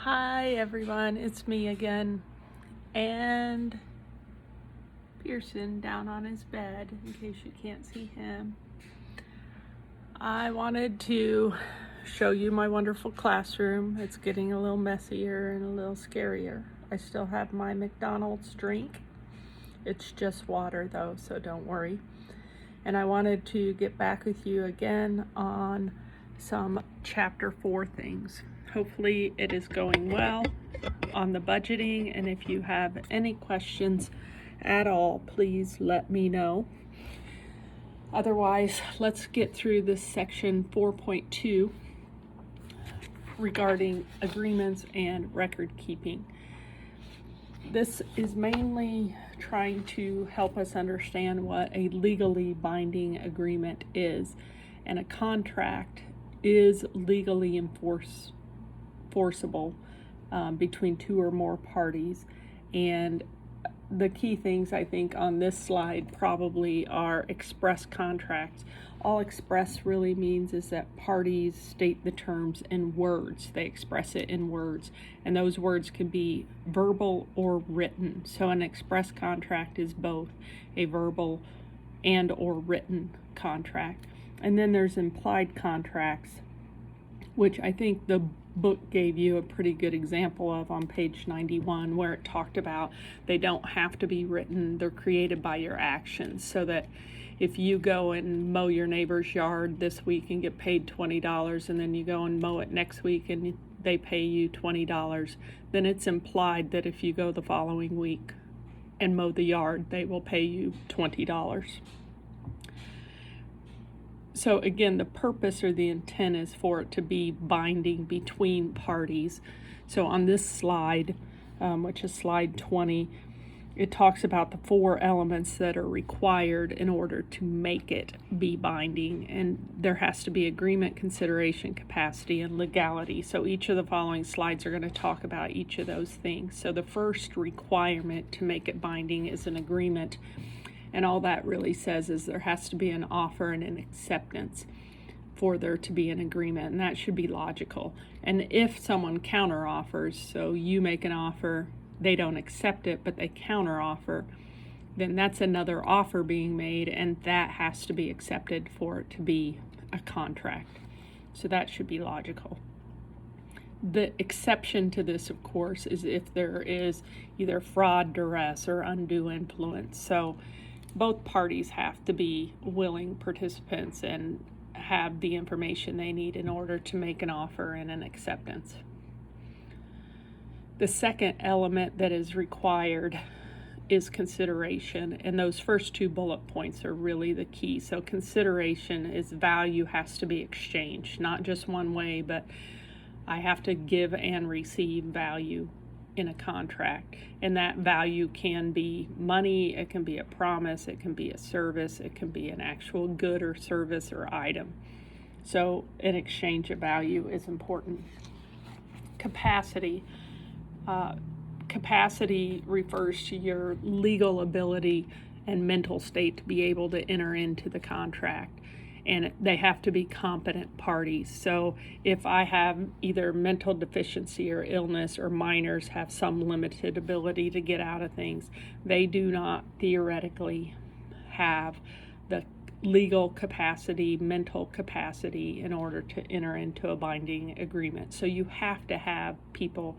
Hi everyone, it's me again, and Pearson down on his bed, in case you can't see him. I wanted to show you my wonderful classroom. It's getting a little messier and a little scarier. I still have my McDonald's drink. It's just water though, so don't worry. And I wanted to get back with you again on some chapter 4 things. Hopefully it is going well on the budgeting, and if you have any questions at all, please let me know. Otherwise, let's get through this section 4.2 regarding agreements and record keeping. This is mainly trying to help us understand what a legally binding agreement is, and a contract is legally enforceable between two or more parties. And the key things I think on this slide probably are express contracts. All express really means is that parties state the terms in words. They express it in words, and those words can be verbal or written. So an express contract is both a verbal and or written contract. And then there's implied contracts, which I think the book gave you a pretty good example of on page 91, where it talked about they don't have to be written, they're created by your actions. So that if you go and mow your neighbor's yard this week and get paid $20, and then you go and mow it next week and they pay you $20, then it's implied that if you go the following week and mow the yard, they will pay you $20. So again, the purpose or the intent is for it to be binding between parties. So on this slide, which is slide 20, it talks about the 4 elements that are required in order to make it be binding. And there has to be agreement, consideration, capacity, and legality. So each of the following slides are going to talk about each of those things. So the first requirement to make it binding is an agreement. And all that really says is there has to be an offer and an acceptance for there to be an agreement, and that should be logical. And if someone counter offers, so you make an offer, they don't accept it, but they counter offer, then that's another offer being made, and that has to be accepted for it to be a contract. So that should be logical. The exception to this, of course, is if there is either fraud, duress, or undue influence. So both parties have to be willing participants and have the information they need in order to make an offer and an acceptance. The second element that is required is consideration, and those first 2 bullet points are really the key. So consideration is value has to be exchanged, not just one way, but I have to give and receive value in a contract, and that value can be money, it can be a promise, it can be a service, it can be an actual good or service or item. So an exchange of value is important. Capacity. Capacity refers to your legal ability and mental state to be able to enter into the contract, and they have to be competent parties. So if I have either mental deficiency or illness, or minors have some limited ability to get out of things, they do not theoretically have the legal capacity, mental capacity in order to enter into a binding agreement. So you have to have people,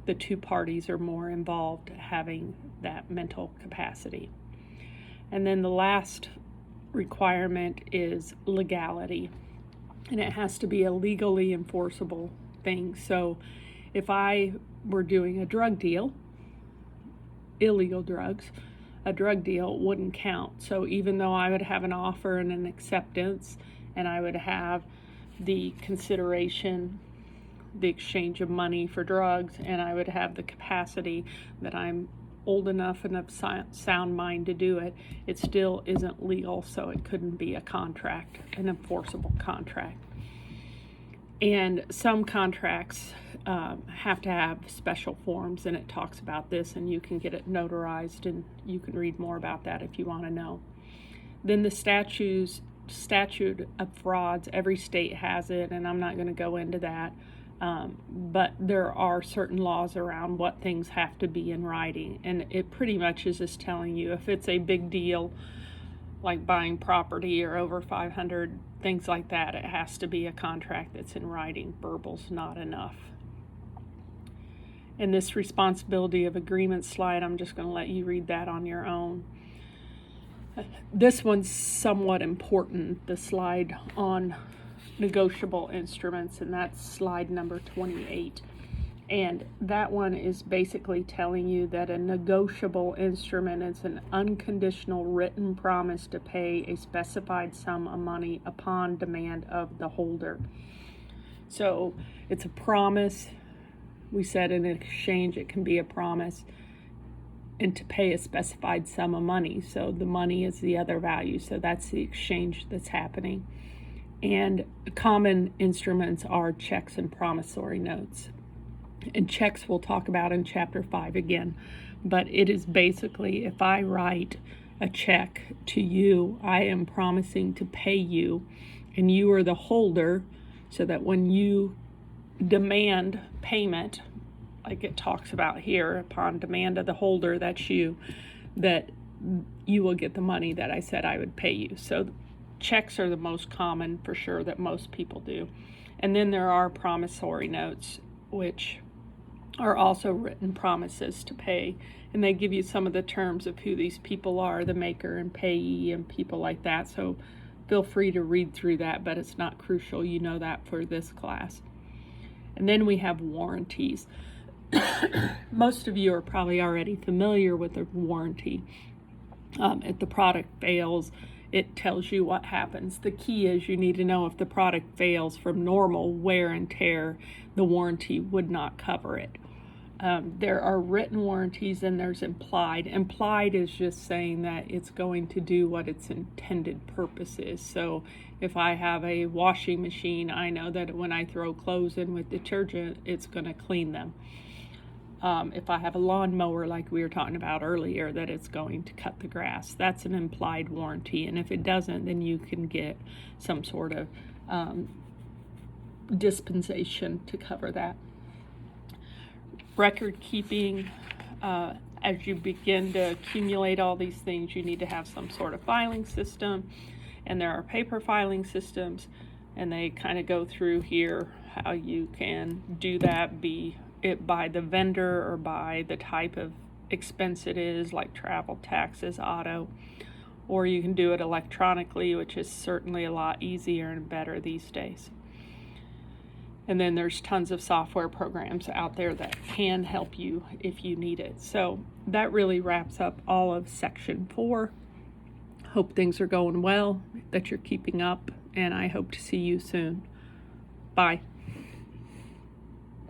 the 2 parties or more involved, having that mental capacity. And then the last requirement is legality, and it has to be a legally enforceable thing. So if I were doing a drug deal, illegal drugs, a drug deal wouldn't count. So even though I would have an offer and an acceptance, and I would have the consideration, the exchange of money for drugs, and I would have the capacity that I'm old enough and of sound mind to do it, it still isn't legal, so it couldn't be a contract, an enforceable contract. And some contracts have to have special forms, and it talks about this, and you can get it notarized, and you can read more about that if you want to know. Then the statute of frauds, every state has it, and I'm not going to go into that. But there are certain laws around what things have to be in writing, and it pretty much is just telling you if it's a big deal, like buying property or over 500, things like that, it has to be a contract that's in writing. Verbal's not enough. And this responsibility of agreement slide, I'm just going to let you read that on your own. This one's somewhat important, the slide on negotiable instruments, and that's slide number 28. And that one is basically telling you that a negotiable instrument is an unconditional written promise to pay a specified sum of money upon demand of the holder. So it's a promise. We said in exchange it can be a promise, and to pay a specified sum of money. So the money is the other value. So that's the exchange that's happening. And common instruments are checks and promissory notes. And checks we'll talk about in chapter 5 again. But it is basically, if I write a check to you, I am promising to pay you, and you are the holder, so that when you demand payment, like it talks about here, upon demand of the holder, that's you, that you will get the money that I said I would pay you. So checks are the most common for sure that most people do. And then there are promissory notes, which are also written promises to pay. And they give you some of the terms of who these people are, the maker and payee and people like that. So feel free to read through that, but it's not crucial. You know that for this class. And then we have warranties. Most of you are probably already familiar with a warranty. If the product fails, it tells you what happens. The key is you need to know if the product fails from normal wear and tear, the warranty would not cover it. There are written warranties and there's implied. Implied is just saying that it's going to do what its intended purpose is. So if I have a washing machine, I know that when I throw clothes in with detergent, it's going to clean them. If I have a lawnmower, like we were talking about earlier, that it's going to cut the grass, that's an implied warranty. And if it doesn't, then you can get some sort of dispensation to cover that. Record keeping, as you begin to accumulate all these things, you need to have some sort of filing system. And there are paper filing systems, and they kind of go through here how you can do that, be it by the vendor or by the type of expense it is, like travel, taxes, auto, or you can do it electronically, which is certainly a lot easier and better these days. And then there's tons of software programs out there that can help you if you need it. So that really wraps up all of section 4. Hope things are going well, that you're keeping up, and I hope to see you soon. Bye.